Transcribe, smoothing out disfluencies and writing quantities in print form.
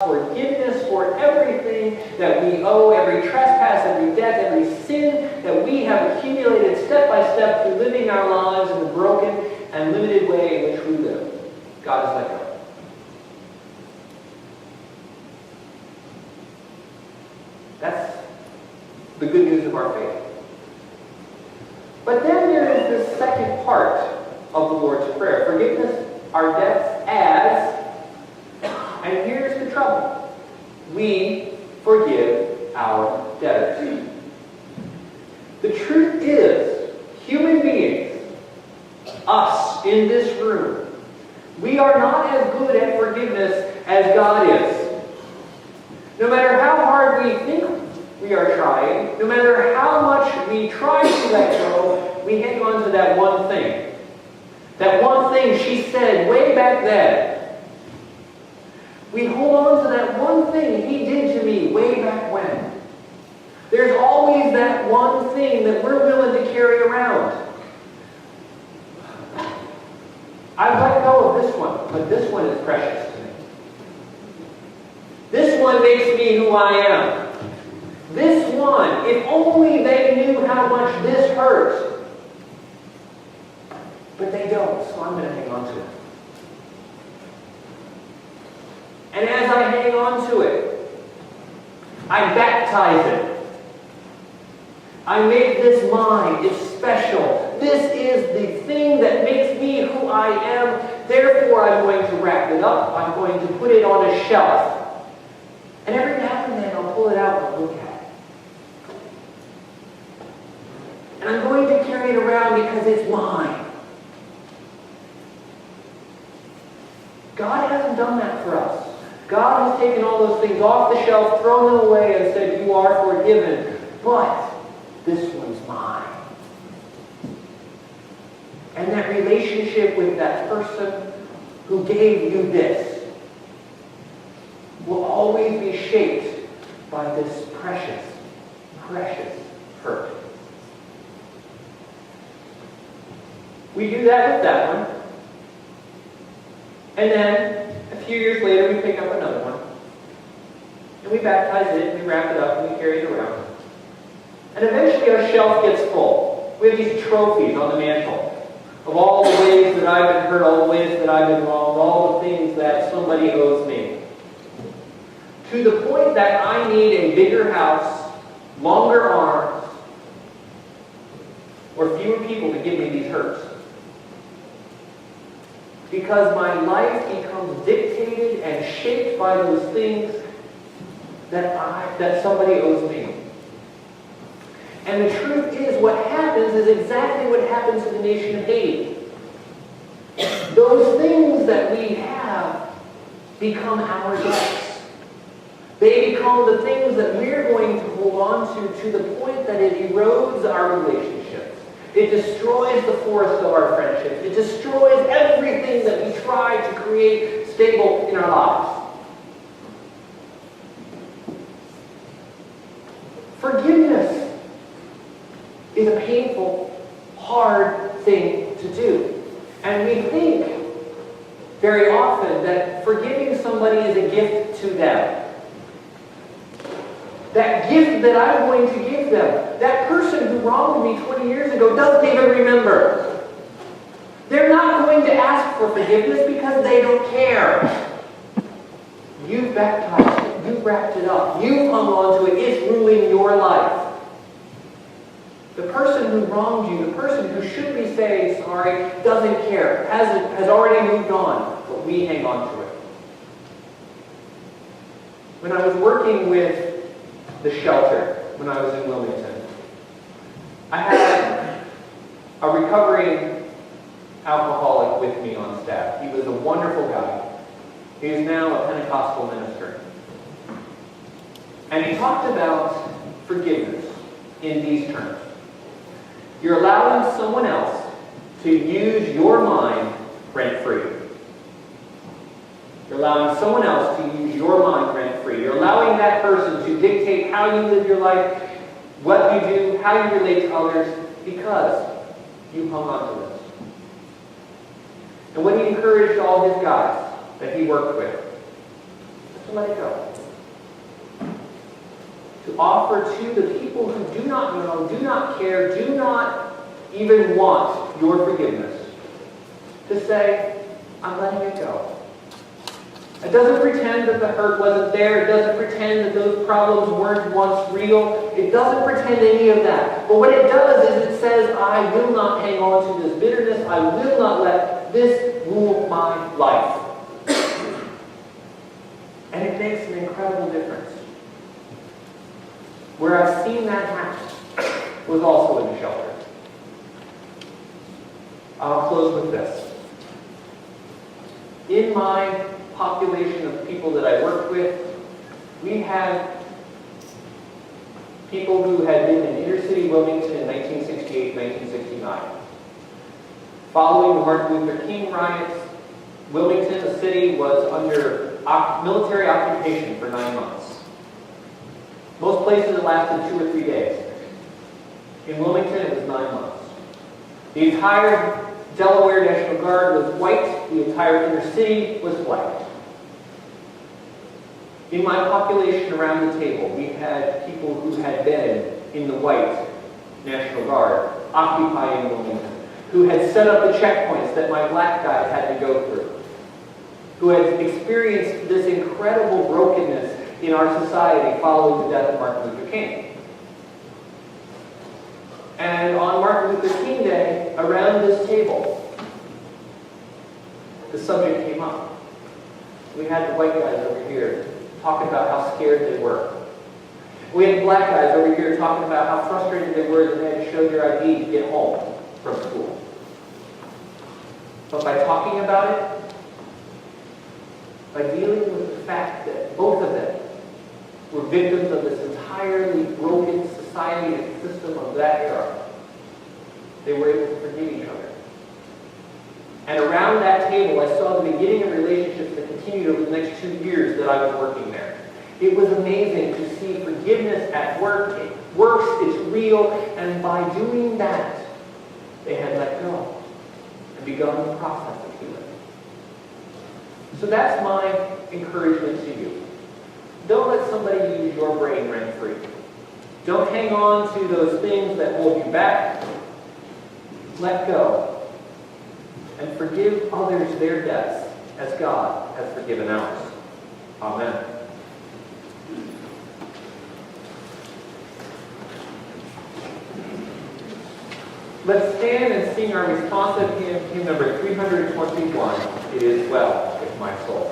forgiveness for everything that we owe, every trespass, every debt, every sin that we have accumulated step by step through living our lives in the broken and limited way in which we live. God has let go. That's the good news of our faith. But then there is this second part of the Lord's Prayer. Forgiveness our debts as, and here's the trouble, we forgive our debtors. The truth is, human beings, us in this room, we are not as good at forgiveness as God is. No matter how hard we think we are trying, no matter how much we try to let go, we hang on to that one thing. That one thing she said way back then. We hold on to that one thing he did to me way back when. There's always that one thing that we're willing to carry around. I've let go of this one, but this one is precious to me. This one makes me who I am. This one, if only they knew how much this hurts. But they don't, so I'm going to hang on to it. And as I hang on to it, I baptize it. I make this mine. It's special. This is the thing that makes me who I am. Therefore, I'm going to wrap it up. I'm going to put it on a shelf. And every now and then, I'll pull it out and look at it. And I'm going to carry it around because it's mine. God hasn't done that for us. God has taken all those things off the shelf, thrown them away, and said, you are forgiven. But this one's mine. And that relationship with that person who gave you this will always be shaped by this precious, precious hurt. We do that with that one. And then, a few years later, we pick up another one. And we baptize it, and we wrap it up, and we carry it around. And eventually our shelf gets full. We have these trophies on the mantle of all the ways that I've been hurt, all the ways that I've been wronged, all the things that somebody owes me. To the point that I need a bigger house, longer arms, or fewer people to give me these hurts. Because my life becomes dictated and shaped by those things that somebody owes me. And the truth is, what happens is exactly what happens to the nation of Haiti. Those things that we have become our debts. They become the things that we're going to hold on to the point that it erodes our relationships. It destroys the forest of our friendships. It destroys everything that we try to create stable in our lives. Forgiveness is a painful, hard thing to do. And we think very often that forgiving somebody is a gift to them. That gift that I'm going to give them. That person who wronged me 20 years ago doesn't even remember. They're not going to ask for forgiveness because they don't care. You've baptized it. You've wrapped it up. You've hung on to it. It's ruling your life. The person who wronged you, the person who should be saying sorry, doesn't care. Has already moved on. But we hang on to it. When I was working with the shelter when I was in Wilmington, I had a recovering alcoholic with me on staff. He was a wonderful guy. He is now a Pentecostal minister. And he talked about forgiveness in these terms. You're allowing someone else to use your mind rent-free. You're allowing someone else to use your mind rent-free. You're allowing that person to dictate how you live your life, what you do, how you relate to others, because you hung on to this. And when he encouraged all his guys that he worked with to let it go. To offer to the people who do not know, do not care, do not even want your forgiveness, to say, I'm letting it go. It doesn't pretend that the hurt wasn't there. It doesn't pretend that those problems weren't once real. It doesn't pretend any of that. But what it does is it says, I will not hang on to this bitterness. I will not let this rule my life. And it makes an incredible difference. Where I've seen that happen was also in the shelter. I'll close with this. In my population of people that I worked with, we had people who had been in inner city Wilmington in 1968, 1969. Following the Martin Luther King riots, Wilmington, the city, was under military occupation for 9 months. Most places it lasted 2 or 3 days. In Wilmington, it was 9 months. The entire Delaware National Guard was white. The entire inner city was black. In my population around the table, we had people who had been in the white National Guard occupying Wilmington, who had set up the checkpoints that my black guys had to go through, who had experienced this incredible brokenness in our society following the death of Martin Luther King. And on Martin Luther King Day, around this table, the subject came up. We had the white guys over here talking about how scared they were. We had black guys over here talking about how frustrated they were that they had to show their ID to get home from school. But by talking about it, by dealing with the fact that both of them were victims of this entirely broken society and system of that era, they were able to forgive each other. And around that table, I saw the beginning of relationships that continued over the next 2 years that I was working there. It was amazing to see forgiveness at work. It works, it's real, and by doing that, they had let go and begun the process of healing. So that's my encouragement to you. Don't let somebody use your brain rent-free. Don't hang on to those things that hold you back. Let go. And forgive others their debts as God has forgiven ours. Amen. Let's stand and sing our responsive hymn, hymn number 321, It Is Well With My Soul.